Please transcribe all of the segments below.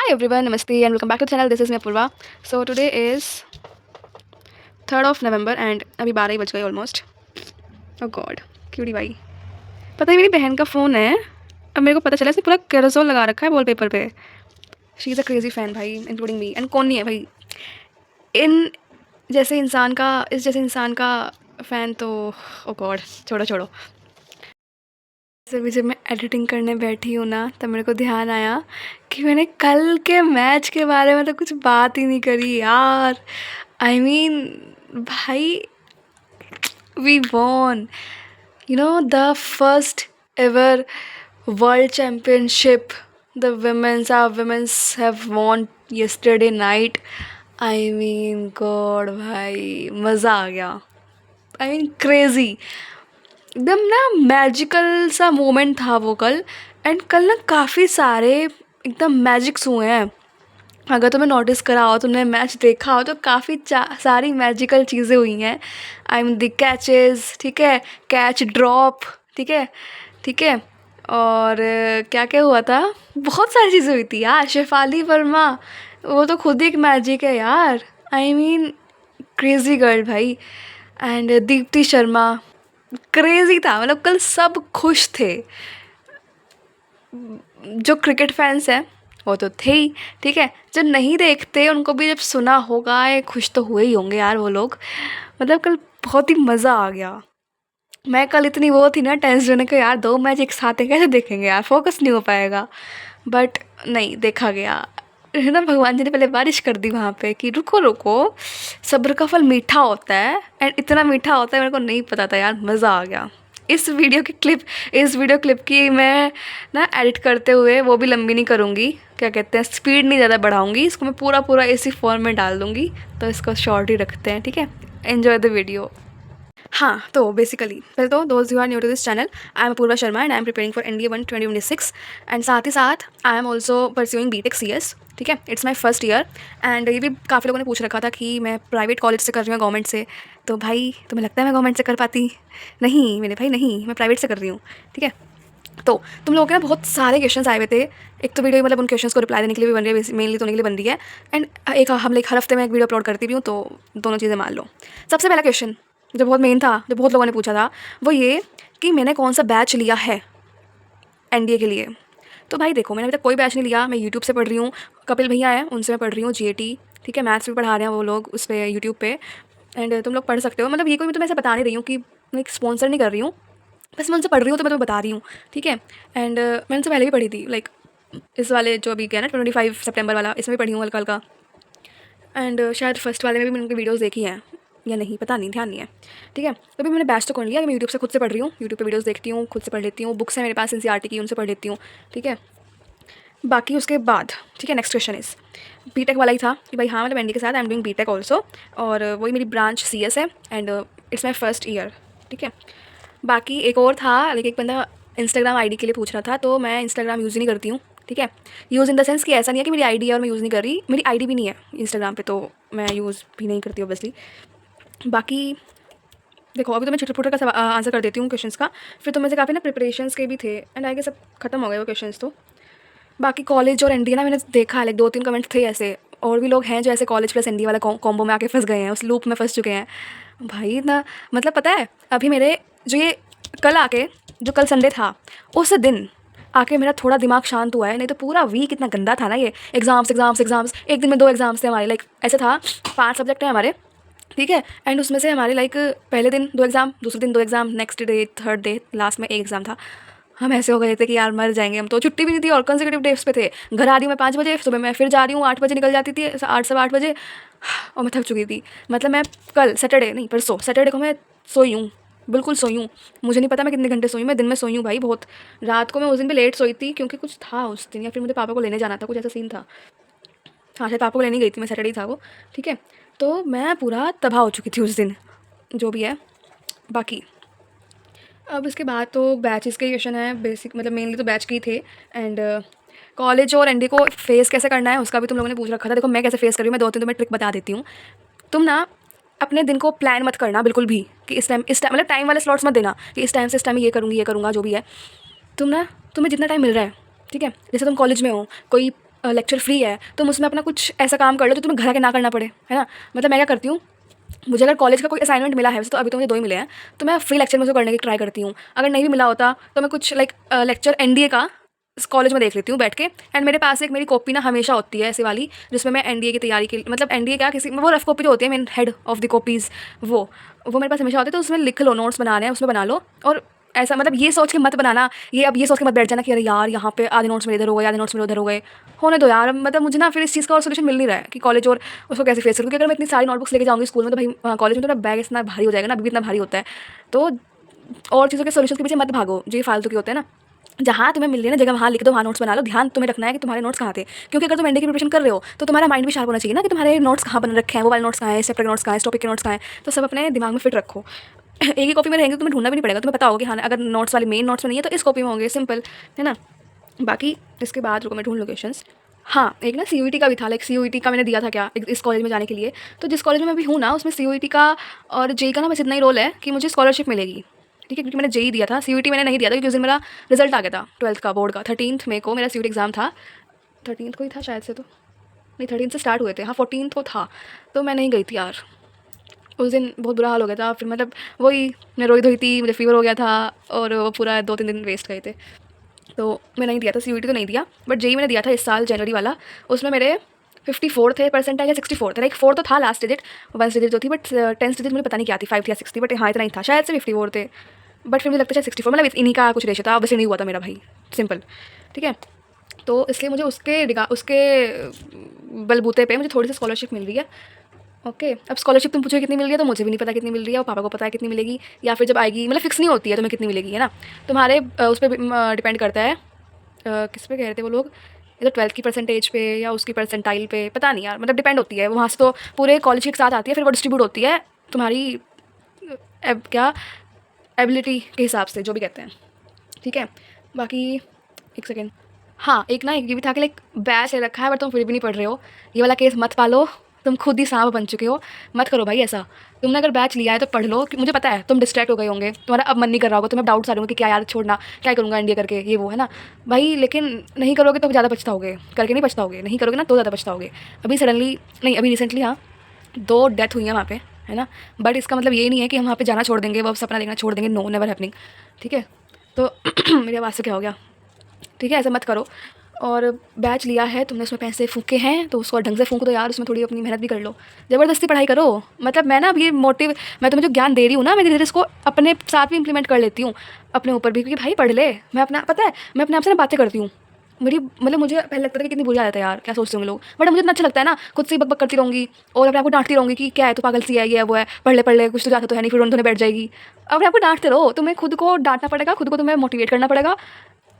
Hi everyone, Namaste and welcome back to the channel. This is me Apurva. So today is 3rd of November and अभी 12 ही बज गए almost. Oh God, cutie भाई. पता है मेरी बहन का फ़ोन है. अब मेरे को पता चला इसने पूरा कैरोसोल लगा रखा है वॉलपेपर पे. She is a crazy fan भाई, इंक्लूडिंग मी. एंड कौन नहीं है भाई इन इस जैसे इंसान का फ़ैन तो ओ गॉड छोड़ो छोड़ो. जब मैं एडिटिंग करने बैठी हूँ ना तब मेरे को ध्यान आया कि मैंने कल के मैच के बारे में तो कुछ बात ही नहीं करी यार. आई मीन भाई we won the first ever world championship. The women's have won yesterday night. I mean God भाई मज़ा आ गया. आई मीन क्रेज़ी एकदम ना मैजिकल सा मोमेंट था वो कल. एंड कल ना काफ़ी सारे एकदम मैजिक्स हुए हैं. अगर तुम्हें नोटिस करा हो, तुमने मैच देखा हो तो काफ़ी सारी मैजिकल चीज़ें हुई हैं. आई मीन द कैचेस, ठीक है, कैच ड्रॉप, ठीक है ठीक है. और क्या क्या हुआ था, बहुत सारी चीज़ें हुई थी यार. शेफाली वर्मा वो तो खुद ही एक मैजिक है यार. आई मीन क्रेज़ी गर्ल भाई. एंड दीप्ति शर्मा क्रेज़ी था. मतलब कल सब खुश थे. जो क्रिकेट फैंस हैं वो तो थे ही, ठीक है. जो नहीं देखते उनको भी जब सुना होगा ये खुश तो हुए ही होंगे यार वो लोग. मतलब कल बहुत ही मज़ा आ गया. मैं कल इतनी वो थी ना टेंस होने का यार, 2 मैच एक साथ है कैसे देखेंगे यार, फोकस नहीं हो पाएगा. बट नहीं, देखा गया है ना. भगवान जी ने पहले बारिश कर दी वहाँ पे कि रुको रुको, सब्र का फल मीठा होता है. एंड इतना मीठा होता है मेरे को नहीं पता था यार. मज़ा आ गया. इस वीडियो क्लिप की मैं ना एडिट करते हुए वो भी लंबी नहीं करूँगी, क्या कहते हैं, स्पीड नहीं ज़्यादा बढ़ाऊँगी. इसको मैं पूरा इसी फॉर्म में डाल दूँगी. तो इसको शॉर्ट ही रखते हैं, ठीक है. Enjoy the video. हाँ, तो बेसिकली पहले तो those you are new to this channel, I am Apoorva Sharma and I am preparing for NDA 1 2026. And साथ ही साथ I am also pursuing BTech CS, ठीक है. It's my first year. And ये भी काफ़ी लोगों ने पूछ रखा था कि मैं प्राइवेट कॉलेज से कर रही हूँ गवर्नमेंट से. तो भाई तुम्हें लगता है मैं गवर्नमेंट से कर पाती? नहीं मेरे भाई, नहीं, मैं प्राइवेट से कर रही हूँ, ठीक है. तो तुम लोगों के ना बहुत सारे क्वेश्चंस आए हुए थे. एक तो वीडियो मतलब उन क्वेश्चंस को रिप्लाई देने के लिए भी बन रही है, मेनली तो उन्हीं के लिए बन रही है. एंड हर हफ्ते में एक वीडियो अपलोड करती भी हूँ, तो दोनों चीज़ें मान लो. सबसे पहला क्वेश्चन जो बहुत मेन था, जो बहुत लोगों ने पूछा था, वो ये कि मैंने कौन सा बैच लिया है NDA के लिए. तो भाई देखो, मैंने अभी तक कोई बैच नहीं लिया. मैं यूट्यूब से पढ़ रही हूँ. कपिल भैया हैं, उनसे मैं पढ़ रही हूँ GAT, ठीक है. मैथ्स भी पढ़ा रहे हैं वो लोग उस पर यूट्यूब पे. एंड तुम लोग पढ़ सकते हो. मतलब ये कोई मैं तुम्हें ऐसा बता नहीं रही हूँ कि मैं एक स्पॉन्सर नहीं कर रही हूँ, बस मैं उनसे पढ़ रही हूँ तो मैं तुम्हें बता रही हूँ, ठीक है. एंड मैं उनसे पहले भी पढ़ी थी, लाइक इस वाले जो अभी गया ना 25 सितंबर वाला, इसमें भी पढ़ी हूँ हल्का हल्का. एंड शायद फर्स्ट वाले में भी मैंने उनकी वीडियोज़ देखी हैं या नहीं, पता नहीं, ध्यान नहीं है, ठीक है. तो अभी मैंने बैच तो कर लिया कि मैं यूट्यूब से खुद से पढ़ रही हूँ. यूट्यूब पे वीडियोस देखती हूँ, खुद से पढ़ लेती हूँ. बुक्स हैं मेरे पास NCERT की, उनसे पढ़ लेती हूँ, ठीक है. बाकी उसके बाद, ठीक है, नेक्स्ट क्वेश्चन इज़ BTech वाला ही था कि भाई हाँ, मतलब ND के साथ I am doing BTech also. और वही मेरी ब्रांच CS है. And it's my first year, ठीक है. बाकी एक और था, लेकिन एक बंदा इंस्टाग्राम ID के लिए पूछ रहा था. तो मैं इंस्टाग्राम यूज़ ही नहीं करती हूँ, ठीक है. यूज़ इन द सेंस कि ऐसा नहीं है कि मेरी ID है और मैं यूज़ नहीं कर रही. मेरी ID भी नहीं है इंस्टाग्राम पे, तो मैं यूज़ भी नहीं करती ऑब्वियसली. बाकी देखो, अभी तो मैं छोटे का आंसर कर देती हूँ क्वेश्चंस का. फिर तो मुझे काफ़ी ना प्रिपरेशंस के भी थे. एंड आगे सब खत्म हो गए वो क्वेश्चंस. तो बाकी कॉलेज और ND ना मैंने देखा, लाइक 2-3 कमेंट्स थे ऐसे. और भी लोग हैं जो ऐसे कॉलेज प्लस ND वाला कॉम्बो में आके फंस गए हैं, उस लूप में फंस चुके हैं भाई ना. मतलब पता है, अभी मेरे जो ये जो कल संडे था, उस दिन आके मेरा थोड़ा दिमाग शांत हुआ है. नहीं तो पूरा वीक इतना गंदा था ना ये. एग्ज़ाम्स, एक दिन में 2 एग्ज़ाम्स थे हमारे. लाइक ऐसे था, 5 सब्जेक्ट हैं हमारे, ठीक है. एंड उसमें से हमारे लाइक पहले दिन 2 एग्ज़ाम, दूसरे दिन 2 exam, next day, third day, last में 1 एग्ज़ाम था. हम ऐसे हो गए थे कि यार मर जाएंगे हम. तो छुट्टी भी नहीं थी और कंसेक्यूटिव डेज पे थे. घर आ रही हूँ मैं 5 बजे, सुबह मैं फिर जा रही हूँ 8 बजे, निकल जाती थी 8 सवा 8 बजे. और मैं थक चुकी थी. मतलब मैं कल परसों सैटरडे को मैं सोई हूँ, बिल्कुल सोई हूँ. मुझे नहीं पता मैं कितने घंटे सोई हूँ. मैं दिन में सोई हूँ भाई बहुत. रात को मैं उस दिन भी लेट सोई थी क्योंकि कुछ था उस दिन, या फिर मुझे पापा को लेने जाना था, कुछ ऐसा सीन था. हाँ, शायद पापा को लेने गई थी मैं, सैटरडे था वो, ठीक है. तो मैं पूरा तबाह हो चुकी थी उस दिन, जो भी है. बाकी अब इसके बाद तो बैचेस के क्वेश्चन है बेसिक, मतलब मेनली तो बैच के ही थे. एंड कॉलेज और ND को फेस कैसे करना है उसका भी तुम लोगों ने पूछ रखा था. देखो मैं कैसे फेस कर रही हूँ, मैं 2-3 तुम्हें ट्रिक बता देती हूँ. तुम ना अपने दिन को प्लान मत करना बिल्कुल भी कि इस टाइम मतलब टाइम वाले स्लॉट्स मत देना कि इस टाइम से इस टाइम ये करूँगा, जो भी है. तुम्हें जितना टाइम मिल रहा है, ठीक है. जैसे तुम कॉलेज में हो, कोई लेक्चर फ्री है, तुम उसमें अपना कुछ ऐसा काम कर लो जो तुम्हें घर आके ना करना पड़े, है ना। मतलब मैं क्या करती हूँ, मुझे अगर कॉलेज का कोई असाइनमेंट मिला है, वैसे तो अभी तो मुझे 2 ही मिले हैं, तो मैं फ्री लेक्चर में उसको करने की ट्राई करती हूँ। अगर नहीं भी मिला होता तो मैं कुछ लाइक लेक्चर एनडीए का इस कॉलेज में देख लेती हूँ बैठ के। एंड मेरे पास एक मेरी कॉपी ना हमेशा होती है ऐसी वाली, जिसमें मैं एनडीए की तैयारी की, मतलब एनडीए क्या, किसी वो रफ कॉपी जो होती है, main head of the copies, वो मेरे पास हमेशा होती है। तो उसमें लिख लो, नोट्स बनाने हैं उसमें बना लो। और ऐसा मतलब ये सोच के मत बनाना, ये सोच के मत बैठ जाना कि अरे यार यहाँ पे आधे नोट्स मेरे इधर हो गए, आधे नोट्स मेरे उधर हो गए। होने दो यार, मतलब मुझे ना फिर इस चीज़ का और सोल्यूशन मिल नहीं रहा है कि कॉलेज और उसको कैसे फेस करूँ। क्योंकि अगर मैं इतनी सारी नोटबुक्स लेके जाऊँगी स्कूल में, तो भाई कॉलेज में तो मेरा बैग इतना भारी हो जाएगा ना, अभी भी इतना भारी होता है। तो और चीज़ों के सोल्यूशन के पीछे मत भागो जो ये फालतू के होते हैं ना। जहाँ तुम्हें मिल रही है ना जगह, वहाँ लिख दो, वहाँ नोट्स बना लो। ध्यान तुम्हें रखना है कि तुम्हारे नोट्स कहाँ थे, क्योंकि अगर तुम एनडीए की प्रिपरेशन कर रहे हो तो तुम्हारा माइंड भी शार्प होना चाहिए ना कि तुम्हारे नोट्स कहाँ बन रखे हैं, वो वाले नोट्स कहाँ हैं, इस चैप्टर के नोट्स कहाँ हैं, इस टॉपिक के नोट्स कहाँ हैं। तो सब अपने दिमाग में फिट रखो। एक ही कॉपी में रहेंगे तो तुम्हें ढूंढना भी नहीं पड़ेगा, तुम्हें पता होगा कि हाँ अगर नोट्स वाले मेन नोट्स में नहीं है तो इस कॉपी में होंगे, सिंपल है ना। बाकी इसके बाद रुको मैं ढूंढ लोकेशंस। हाँ, एक ना सीयूईटी का भी था, लाइक सीयूईटी का मैंने दिया था क्या इस कॉलेज में जाने के लिए। तो जिस कॉलेज में मैं भी हूँ ना, उसमें सीयूईटी का और जेई का ना बस इतना ही रोल है कि मुझे स्कॉलरशिप मिलेगी, ठीक है। क्योंकि मैंने जेई दिया था, सीयूईटी मैंने नहीं दिया था क्योंकि उस दिन मेरा रिजल्ट आ गया था 12th का, बोर्ड का। 13th मई को मेरा सीयूईटी एग्ज़ाम था, 13th को ही था शायद से, तो नहीं 13th से स्टार्ट हुए थे, हाँ 14th को था। तो मैं नहीं गई थी यार, उस दिन बहुत बुरा हाल हो गया था। फिर मतलब वही मैं रोई धोई थी, मुझे फीवर हो गया था और वो पूरा 2-3 दिन वेस्ट गए थे। तो मैं नहीं दिया था, सीयूईटी तो नहीं दिया, बट जेई मैंने दिया था इस साल जनवरी वाला। उसमें मेरे 54 थे परसेंटाइल या 64 थे, लाइक 4 तो था लास्ट डिजिट, 1 डिजिट जो थी, बट 10th डिजिट मुझे पता नहीं क्या थी, 5 थी या 6 थी, बट हाँ इतना ही था, शायद से 54 थे। बट फिर मुझे लगता है 64, मतलब इन्हीं का कुछ रेशो था, वैसे नहीं हुआ था मेरा भाई, सिंपल, ठीक है। तो इसलिए मुझे उसके बलबूते पे मुझे थोड़ी सी स्कॉलरशिप मिल रही है। ओके, अब स्कॉलरशिप तुम पूछो कितनी मिल रही है, तो मुझे भी नहीं पता कितनी मिल रही है, और पापा को पता है कितनी मिलेगी, या फिर जब आएगी, मतलब फिक्स नहीं होती है तुम्हें कितनी मिलेगी, है ना। तुम्हारे उस पर डिपेंड करता है, किस पे कह रहे थे वो लोग, या तो 12th की परसेंटेज पे या उसकी परसेंटाइल पे, पता नहीं यार, मतलब डिपेंड होती है। वहाँ से तो पूरे कॉलेज के साथ आती है, फिर वो डिस्ट्रीब्यूट होती है तुम्हारी क्या एबिलिटी के हिसाब से, जो भी कहते हैं, ठीक है। बाकी एक सेकेंड, हाँ एक ना ये भी था कि लाइक बैच ले रखा है बट तुम फिर भी नहीं पढ़ रहे हो, ये वाला केस मत पालो। तुम खुद ही सांप बन चुके हो, मत करो भाई ऐसा। तुमने अगर बैच लिया है तो पढ़ लो, मुझे पता है तुम डिस्ट्रैक्ट हो गए होंगे, तुम्हारा अब मन नहीं कर रहा होगा, तुम्हें डाउट्स आ रहे होंगे कि क्या यार छोड़ना, क्या करूँगा इंडिया करके, ये वो है ना भाई। लेकिन नहीं करोगे तो ज़्यादा पछताओगे, करके नहीं पछताओगे, नहीं करोगे ना तो ज़्यादा पछताओगे। अभी सडनली नहीं, अभी रिसेंटली हाँ 2 डेथ हुई हैं वहाँ पे, है ना। बट इसका मतलब ये नहीं है कि हम वहाँ पे जाना छोड़ देंगे, वो सपना देखना छोड़ देंगे, नो नेवर हैपनिंग, ठीक है। तो मेरी आवाज़ से क्या हो गया, ठीक है, ऐसा मत करो। और बैच लिया है तुमने, उसमें पैसे फूके हैं तो उसको ढंग से फूंको, तो यार उसमें थोड़ी अपनी मेहनत भी कर लो, ज़बरदस्ती पढ़ाई करो। मतलब मैं ना अब ये मोटिव, मैं तुम्हें जो ज्ञान दे रही हूँ ना, मैं धीरे धीरे इसको अपने साथ भी इंप्लीमेंट कर लेती हूँ, अपने ऊपर भी, क्योंकि भाई पढ़ ले। मैं अपना पता है, मैं अपने आप से ना बातें करती हूँ, मेरी मतलब मुझे पहले लगता था कि कितनी बुरी आदत है यार, क्या सोचते होंगे लोग, बट मुझे इतना अच्छा लगता है ना, खुद से ही बक बक करती रहूँगी और अपने आपको डांटती रहूँगी कि क्या है, तो पागल सी है, ये है वो है, पढ़ ले कुछ तो जाता तो है नहीं, फिर रोने बैठ जाएगी। अपने आपको डांटते रहो, तुम्हें खुद को डांटना पड़ेगा, खुद को तुम्हें मोटिवेट करना पड़ेगा।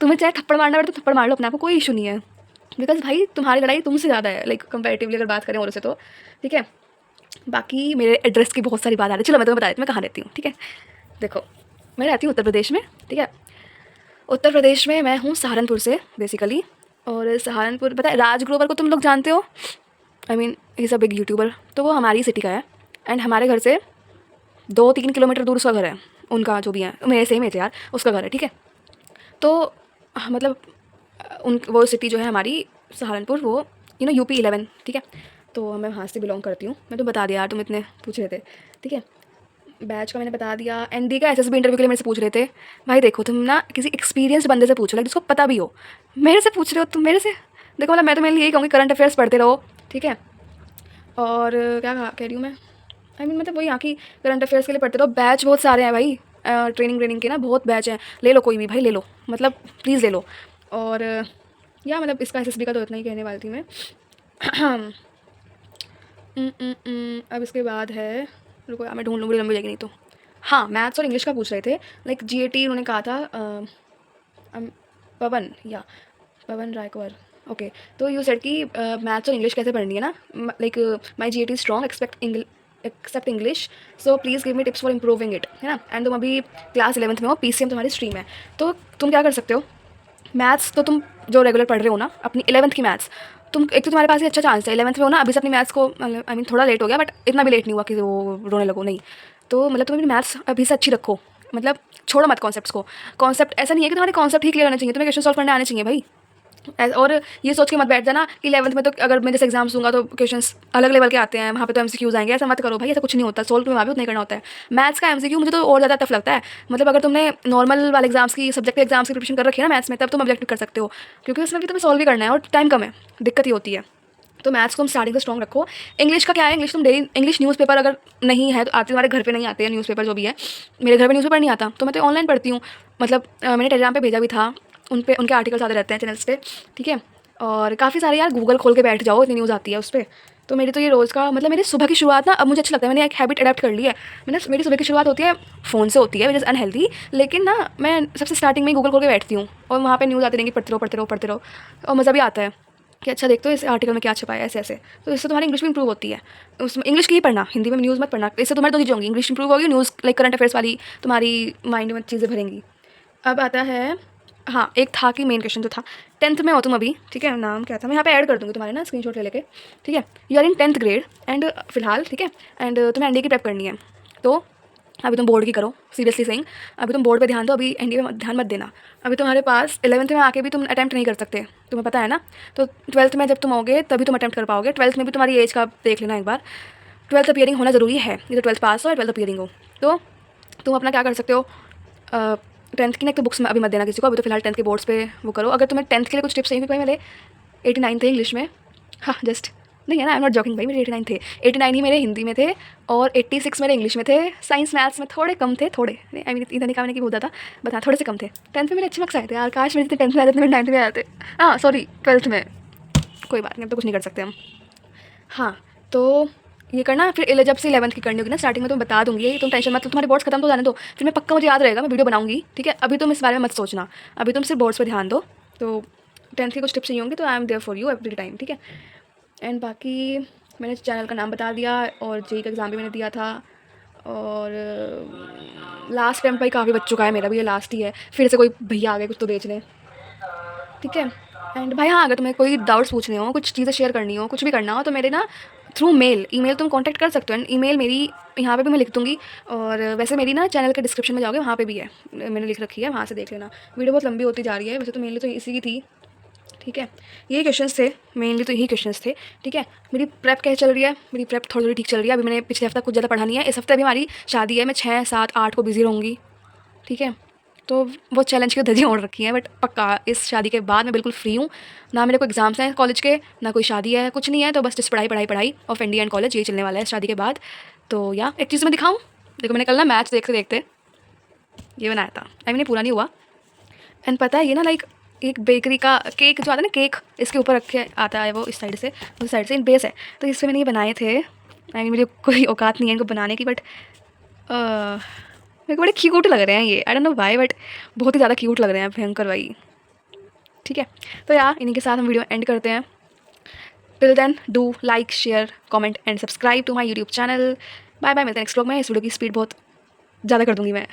तुम्हें चाहे थप्पड़ मारना पड़े तो थप्पड़ मार लो अपने आप को, कोई इशू नहीं है। बिकॉज़ भाई तुम्हारी लड़ाई तुमसे ज़्यादा है, लाइक कंपैरेटिवली अगर बात करें और से तो, ठीक है। बाकी मेरे एड्रेस की बहुत सारी बात आ रही है, चलो मैं तुम्हें बता देती हूँ मैं कहाँ रहती हूँ, ठीक है। देखो मैं रहती हूँ उत्तर प्रदेश में, ठीक है। उत्तर प्रदेश में मैं हूँ सहारनपुर से बेसिकली। और सहारनपुर पता है, राज ग्रोवर को तुम लोग जानते हो, I mean he is a big YouTuber, तो वो हमारी सिटी का है। एंड हमारे घर से 2-3 किलोमीटर दूर उसका घर है, उनका जो भी है मेरे सेम एज है यार, उसका घर है, ठीक है। तो मतलब उन वो सिटी जो है हमारी सहारनपुर, वो यूपी 11, ठीक है। तो मैं वहाँ से बिलोंग करती हूँ। मैं तो बता दिया यार, तुम इतने पूछ रहे थे, ठीक है। बैच का मैंने बता दिया। एनडी का एसएसबी इंटरव्यू के लिए मेरे से पूछ रहे थे। भाई देखो तुम ना किसी एक्सपीरियंस्ड बंदे से पूछो, लाइक जिसको पता भी हो। मेरे से पूछ रहे हो तुम, मेरे से देखो, मतलब मैं तो मेरे लिए यही कहूँगी करंट अफेयर्स पढ़ते रहो, ठीक है। और क्या कह रही हूँ मैं, आई मीन मतलब वही यहाँ की करंट अफेयर्स के लिए पढ़ते रहो। बैच बहुत सारे हैं भाई, ट्रेनिंग के ना बहुत बैच हैं, ले लो कोई भी भाई, ले लो, मतलब प्लीज़ ले लो। और या मतलब इसका एसएसबी का तो इतना ही कहने वाली थी मैं। अब इसके बाद है, रुको यार मैं ढूंढ लूँ, बड़ी लंबी जाएगी नहीं तो। हाँ मैथ्स और इंग्लिश का पूछ रहे थे, लाइक जीएटी उन्होंने कहा था, पवन या पवन रायकवर, ओके। तो यू सेड कि मैथ्स और इंग्लिश कैसे पढ़नी है ना, like my GAT strong except English, so please give me tips for improving it, है ना। एंड तुम अभी क्लास 11th में हो, पीसीएम तुम्हारी स्ट्रीम है, तो तुम क्या कर सकते हो, मैथ्स तो तुम जो रेगुलर पढ़ रहे हो ना, अपनी 11th की मैथ्स, तुम एक तो तुम्हारे पास ही अच्छा चांस है 11th में हो ना, अभी से अपनी मैथ्स को, आई मीन थोड़ा लेट हो गया बट इतना भी लेट नहीं हुआ कि वो रोने लगो, नहीं। तो मतलब तुम अपनी मैथ्स अभी से अच्छी रखो, मतलब छोड़ो मत कॉन्सेप्ट्स को। कॉन्सेप्ट ऐसा नहीं है कि तुम्हारे कॉन्सेप्ट ही क्लियर होने चाहिए, तुम्हें क्वेश्चन सॉल्व करने आने चाहिए भाई, और ये सोच के मत बैठ जाना कि 11th में तो अगर मैं जैसे एग्जाम्स दूंगा तो क्वेश्चंस अलग लेवल के आते हैं, वहाँ पे तो एमसीक्यूज आएंगे। ऐसा मत करो भाई, ऐसा कुछ नहीं होता। सोल्व तुम्हें वहाँ भी उतना ही करना होता है। मैथ्स का एमसीक्यू मुझे तो और ज़्यादा टफ लगता है। मतलब अगर तुमने नॉर्मल वाले एग्जाम्स की, सब्जेक्टिव एग्जाम्स की प्रिपरेशन कर रखी है ना मैथ्स में, तब तुम ऑब्जेक्टिव कर सकते हो, क्योंकि उसमें भी तुम्हें सॉल्व भी करना है और टाइम कम है, दिक्कत ही होती है। तो मैथ्स को तुम स्टार्टिंग से स्ट्रॉन्ग रखो। इंग्लिश का क्या है, इंग्लिश तुम डेली इंग्लिश न्यूज़पेपर अगर नहीं है तो आते, तुम्हारे घर पे नहीं आते हैं न्यूज़पेपर जो भी है। मेरे घर पे न्यूज़पेपर नहीं आता, तो मैं तो ऑनलाइन पढ़ती हूँ। मतलब मैंने टेलीग्राम पे भेजा भी था, उन पे उनके आर्टिकल्स आते रहते हैं चैनल्स पे, ठीक है। और काफ़ी सारे यार गूगल खोल के बैठ जाओ, इतनी न्यूज़ आती है उस पर। तो मेरी तो ये रोज़ का मतलब मेरी सुबह की शुरुआत ना अब मुझे अच्छा लगता है, मैंने एक हैबिट अडॉप्ट कर ली है। मैंने मेरी सुबह की शुरुआत होती है फ़ोन से होती है, विच इज़ अनहेल्दी, लेकिन ना मैं सबसे स्टार्टिंग में ही गूगल खोल के बैठती हूँ और वहाँ पे न्यूज़ आती रहेंगी, पढ़ते रहो पढ़ते रहो पढ़ते रहो, और मज़ा भी आता है कि अच्छा देखते हो इस आर्टिकल में क्या छपा है, ऐसे ऐसे। तो इससे तुम्हारी इंग्लिश भी इंप्रूव होती है। उसमें इंग्लिश की ही पढ़ना, हिंदी में न्यूज़ मत पढ़ना, इससे तुम्हारी दो चीज़ें होंगी, इंग्लिश इंप्रूव होगी, न्यूज़ लाइक करंट अफेयर्स वाली तुम्हारी माइंड में चीज़ें भरेंगी। अब आता है, हाँ एक था कि मेन क्वेश्चन जो था, 10th में हो तुम अभी, ठीक है, नाम क्या था मैं यहाँ पे ऐड कर दूँगी तुम्हारे ना स्क्रीनशॉट ले लेके, ठीक है। You are in 10th grade and फिलहाल, ठीक है, एंड तुम्हें एनडीए की प्रेप करनी है। तो अभी तुम बोर्ड की करो, सीरियसली सेइंग, अभी तुम बोर्ड पे ध्यान दो, अभी एनडीए में ध्यान मत देना। अभी तुम्हारे पास 11th में आके भी तुम अटैम्प्ट नहीं कर सकते, तुम्हें पता है ना। तो 12th में जब तुम होगे तभी तुम अटैम्प्ट कर पाओगे। 12th में भी तुम्हारी एज का देख लेना एक बार, 12th अपीयरिंग होना ज़रूरी है, ये तो 12th पास हो या 12th अपीयरिंग हो। तो तुम अपना क्या कर सकते हो, 10th की ना एक तो बुक्स में अभी मत देना किसी को, अभी तो फिलहाल 10th के बोर्ड्स पे वो करो। अगर तुम्हें 10th के लिए कुछ टिप्स चाहिए, भाई मेरे 89 थे इंग्लिश में, हाँ जस्ट नहीं है ना, आई एम नॉट जॉकिंग भाई, मेरे 89 थे, 89 ही मेरे हिंदी में थे और 86 मेरे इंग्लिश में थे। साइंस मैथ्स में थोड़े कम थे, थोड़े आई मीन इधर निकालने की बहुत ज़्यादा, बट हाँ थोड़े से कम थे। 10th में मेरे अच्छे मार्क्स आए थे यार, काश मेरे 10th में आए थे, मेरे 9th में आए थे, हाँ सॉरी 12th में, कोई बात नहीं, अब तो कुछ नहीं कर सकते हम। हाँ तो ये करना, फिर जब से 11th की करनी होगी ना स्टार्टिंग में, तो बता दूंगी, तुम टेंशन मत लो, तुम्हारे बोर्ड्स खत्म तो जाने दो, फिर मैं पक्का मुझे याद रहेगा, मैं वीडियो बनाऊंगी, ठीक है। अभी तुम इस बारे में मत सोचना, अभी तुम सिर्फ बोर्ड्स पर ध्यान दो। तो 10th की कुछ टिप्स चाहिए होंगे तो I am there for you every time, ठीक है। एंड बाकी मैंने चैनल का नाम बता दिया, और जेई का एग्ज़ाम भी मैंने दिया था, और लास्ट टाइम भाई काफ़ी बच चुका है मेरा भी, ये लास्ट ही है, फिर से कोई भैया आ गए कुछ तो बेचने, ठीक है। एंड भाई हाँ, अगर तुम्हें कोई डाउट्स पूछने हो, कुछ चीज़ें शेयर करनी हो, कुछ भी करना हो, तो मेरे ना थ्रू मेल, ईमेल तुम कांटेक्ट कर सकते हो। एंड ईमेल मेरी यहाँ पे भी मैं लिख दूँगी, और वैसे मेरी ना चैनल के डिस्क्रिप्शन में जाओगे, वहाँ पे भी है, मैंने लिख रखी है, वहाँ से देख लेना। वीडियो बहुत लंबी होती जा रही है, वैसे तो मेनली तो इसी की थी, ठीक है। यही क्वेश्चंस थे, मेनली तो यही क्वेश्चंस थे, ठीक है। मेरी प्रेप कैसे चल रही है, मेरी प्रेप थोड़ी थोड़ी ठीक चल रही है। अभी मैंने पिछले हफ्ता कुछ ज़्यादा पढ़ा नहीं है, इस हफ्ते अभी हमारी शादी है, मैं 6, 7, 8 को बिज़ी रहूँगी, ठीक है। तो वो चैलेंज की धज्जियाँ ओढ़ रखी हैं, बट पक्का इस शादी के बाद मैं बिल्कुल फ्री हूँ, ना मेरे कोई एग्ज़ाम्स हैं कॉलेज के, ना कोई शादी है, कुछ नहीं है। तो बस पढ़ाई पढ़ाई पढ़ाई ऑफ इंडिया एंड कॉलेज, यही चलने वाला है शादी के बाद। तो या एक चीज़ मैं दिखाऊँ, देखो मैंने कल ना मैच देखते देखते ये बनाया था, आई मीन पूरा नहीं हुआ। एंड पता है ये ना लाइक एक बेकरी का केक जो आता है ना, केक इसके ऊपर रख के आता है, वो इस साइड से, उस साइड से इन बेस है, तो इससे मैंने ये बनाए थे। आई मीन मेरी कोई औकात नहीं है इनको बनाने की, बट मेरे को बड़े क्यूट लग रहे हैं ये, I don't know why, but बहुत ही ज़्यादा क्यूट लग रहे हैं, भयंकर भाई, ठीक है। तो यार इन्हीं के साथ हम वीडियो एंड करते हैं। Till then do like, share, comment and subscribe to my YouTube channel. Bye bye, मिलते हैं नेक्स्ट व्लॉग में। इस वीडियो की स्पीड बहुत ज़्यादा कर दूँगी मैं।